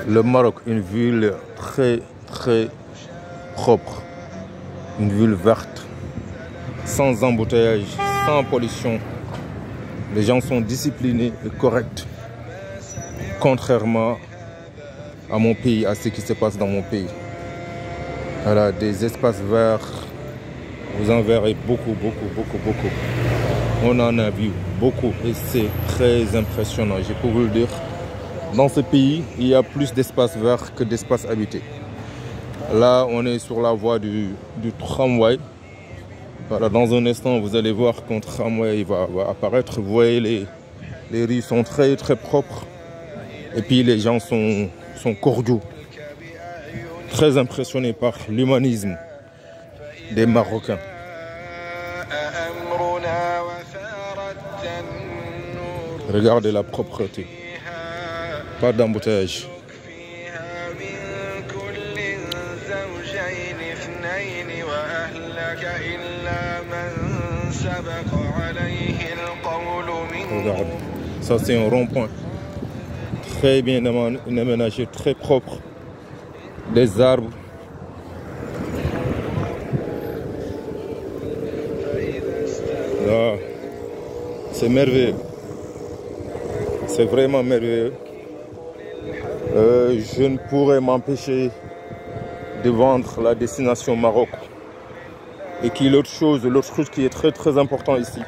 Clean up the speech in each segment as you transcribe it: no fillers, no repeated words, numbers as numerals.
Le Maroc, une ville très propre, une ville verte, sans embouteillage, sans pollution. Les gens sont disciplinés et corrects, contrairement à mon pays, à ce qui se passe dans mon pays. Voilà, des espaces verts, vous en verrez beaucoup. On en a vu beaucoup et c'est très impressionnant, je peux vous le dire. Dans ce pays, il y a plus d'espaces verts que d'espaces habités. Là, on est sur la voie du tramway. Voilà, dans un instant, vous allez voir qu'un tramway va apparaître. Vous voyez, les rues sont très propres. Et puis, les gens sont cordiaux. Très impressionnés par l'humanisme des Marocains. Regardez la propreté. Pas d'embouteillage. Regarde, ça c'est un rond-point. Très bien aménagé, très propre. Des arbres. Là, c'est merveilleux. C'est vraiment merveilleux. Je ne pourrais m'empêcher de vendre la destination Maroc. Et qui l'autre chose qui est très important ici.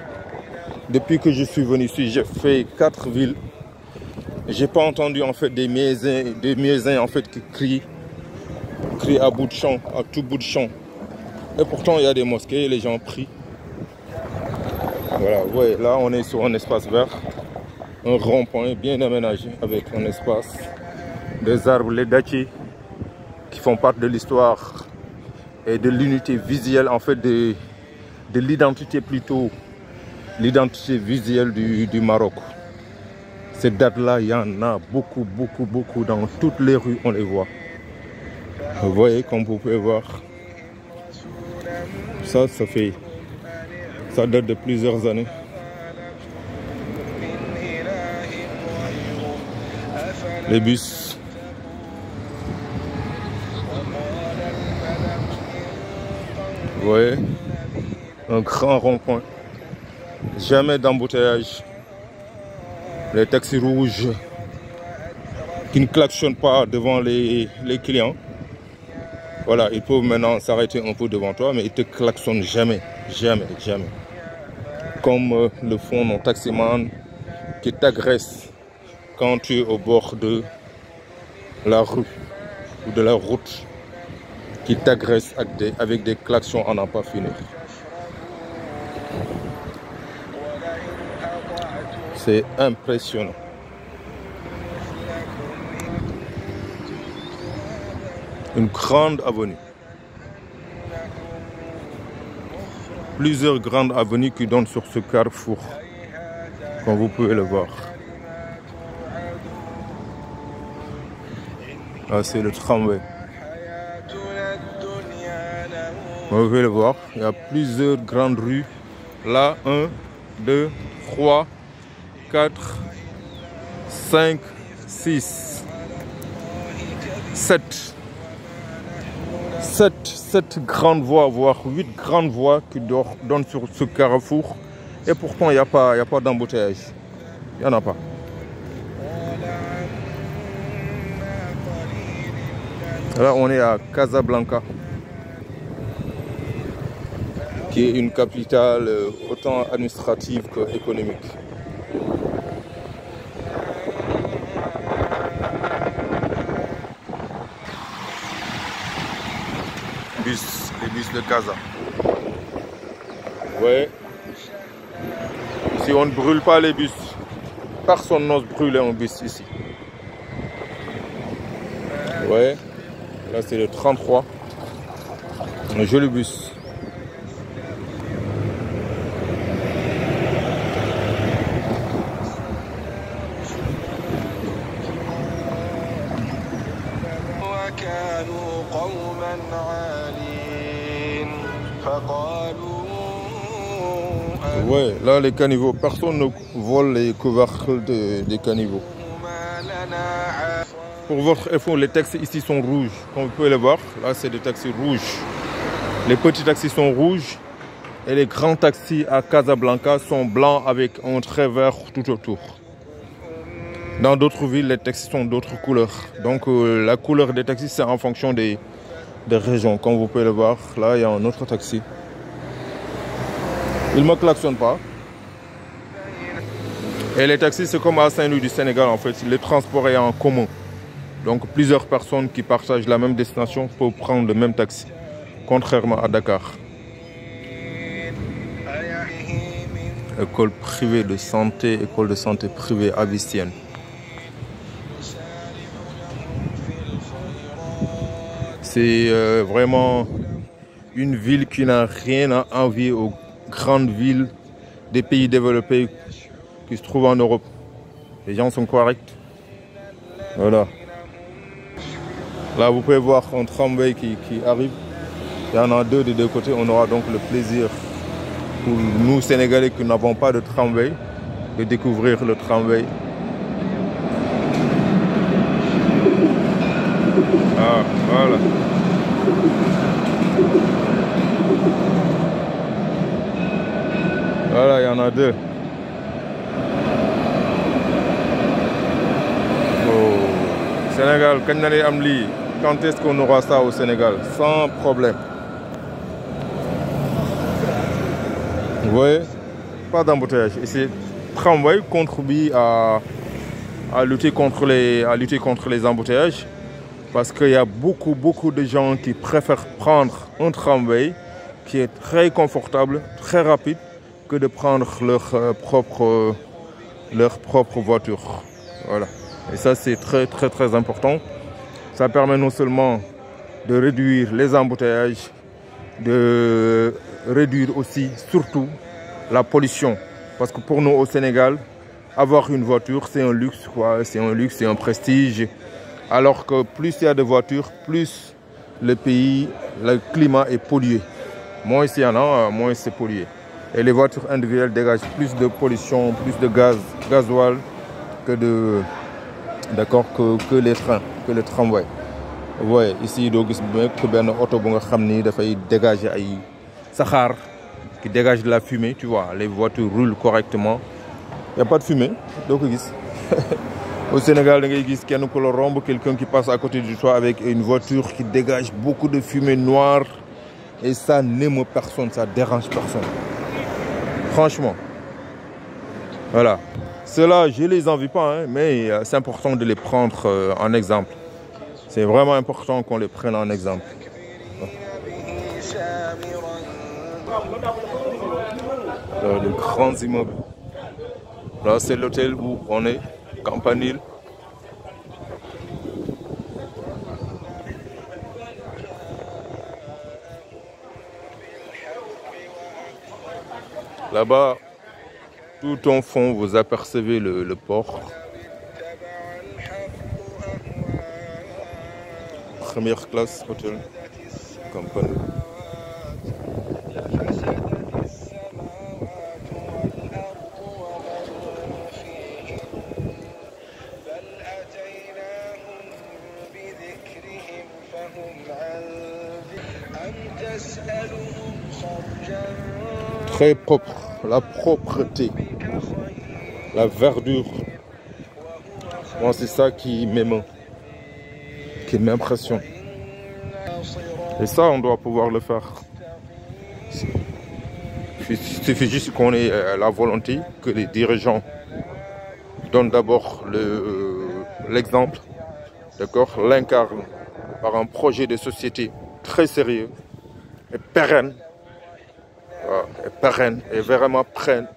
Depuis que je suis venu ici, j'ai fait 4 villes. J'ai pas entendu en fait des muezzins en fait qui crient à bout de champ, à tout bout de champ. Et pourtant il y a des mosquées, les gens prient. Voilà, vous voyez, là on est sur un espace vert, un rond-point bien aménagé avec un espace, des arbres, les dattiers qui font partie de l'histoire et de l'unité visuelle en fait de l'identité plutôt, l'identité visuelle du Maroc. Ces dates-là, il y en a beaucoup dans toutes les rues, on les voit. Vous voyez, comme vous pouvez voir, ça date de plusieurs années. Les bus. Vous voyez, un grand rond-point. Jamais d'embouteillage. Les taxis rouges qui ne klaxonnent pas devant les clients. Voilà, ils peuvent maintenant s'arrêter un peu devant toi, mais ils ne te klaxonnent jamais. Comme le font nos taximans qui t'agressent quand tu es au bord de la rue ou de la route, qui t'agressent avec des klaxons à n'en pas finir. C'est impressionnant. Une grande avenue. Plusieurs grandes avenues qui donnent sur ce carrefour, comme vous pouvez le voir. Là, c'est le tramway. Vous pouvez le voir, il y a plusieurs grandes rues. Là, 1, 2, 3, 4, 5, 6, 7. 7 grandes voies, voire 8 grandes voies qui donnent sur ce carrefour. Et pourtant, il n'y a pas d'embouteillage. Il n'y en a pas. Là, on est à Casablanca, qui est une capitale autant administrative qu'économique. Les bus de Casa. Ouais. Si on ne brûle pas les bus, personne n'ose brûler un bus ici. Ouais. Là c'est le 33. Un joli bus. Ouais, là les caniveaux, personne ne vole les couvercles des caniveaux. Pour votre info, les taxis ici sont rouges. Comme vous pouvez le voir, là c'est des taxis rouges. Les petits taxis sont rouges et les grands taxis à Casablanca sont blancs avec un trait vert tout autour. Dans d'autres villes, les taxis sont d'autres couleurs. Donc la couleur des taxis, c'est en fonction des régions. Comme vous pouvez le voir, là il y a un autre taxi. Il ne me klaxonne pas. Et les taxis, c'est comme à Saint-Louis du Sénégal en fait. Le transport est en commun. Donc plusieurs personnes qui partagent la même destination peuvent prendre le même taxi. Contrairement à Dakar. École privée de santé, école de santé privée avicienne. C'est vraiment une ville qui n'a rien à envier aux grandes villes des pays développés qui se trouvent en Europe. Les gens sont corrects. Voilà. Là, vous pouvez voir un tramway qui arrive. Il y en a deux des deux côtés. On aura donc le plaisir, pour nous Sénégalais qui n'avons pas de tramway, de découvrir le tramway. Ah, voilà. Voilà, il y en a deux. Oh. Sénégal, quand est-ce qu'on aura ça au Sénégal? Sans problème. Vous voyez? Pas d'embouteillage. Et ces tramways contribuent à lutter contre les embouteillages. Parce qu'il y a beaucoup de gens qui préfèrent prendre un tramway qui est très confortable, très rapide, que de prendre leur propre voiture. Voilà. Et ça, c'est très important. Ça permet non seulement de réduire les embouteillages, de réduire aussi, surtout, la pollution. Parce que pour nous, au Sénégal, avoir une voiture, c'est un luxe, quoi. C'est un luxe, c'est un prestige. Alors que plus il y a de voitures, plus le pays, le climat est pollué. Moins il y en a, moins c'est pollué. Et les voitures individuelles dégagent plus de pollution, plus de gasoil que les trains, que les tramways. Vous voyez, ici, il y a un auto qui dégage qui dégage de la fumée, tu vois. Les voitures roulent correctement. Il n'y a pas de fumée, donc au Sénégal, il y a quelqu'un qui passe à côté de toi avec une voiture qui dégage beaucoup de fumée noire. Et ça n'aime personne, ça dérange personne. Franchement. Voilà. Ceux-là, je ne les envie pas, hein, mais c'est important de les prendre en exemple. C'est vraiment important qu'on les prenne en exemple. Là, les grands immeubles. Là, c'est l'hôtel où on est, Campanile. Là-bas, tout en fond, vous apercevez le port. Première classe, hôtel, Campanile. Très propre, la propreté, la verdure. Moi, c'est ça qui m'émeut, qui m'impressionne. Et ça, on doit pouvoir le faire. Il suffit juste qu'on ait la volonté, que les dirigeants donnent d'abord l'exemple, d'accord, l'incarnent par un projet de société très sérieux et pérenne. Et vraiment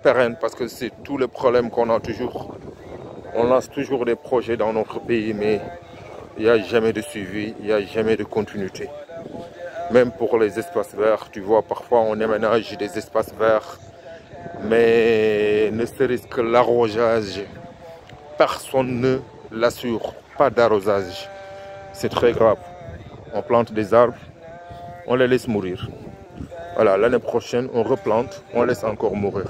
pérenne, parce que c'est tout le problème qu'on a toujours. On lance toujours des projets dans notre pays, mais il n'y a jamais de suivi, il n'y a jamais de continuité. Même pour les espaces verts, tu vois, parfois on aménage des espaces verts, mais ne serait-ce que l'arrosage, personne ne l'assure, pas d'arrosage. C'est très grave. On plante des arbres, on les laisse mourir. Voilà, l'année prochaine, on replante, on laisse encore mourir.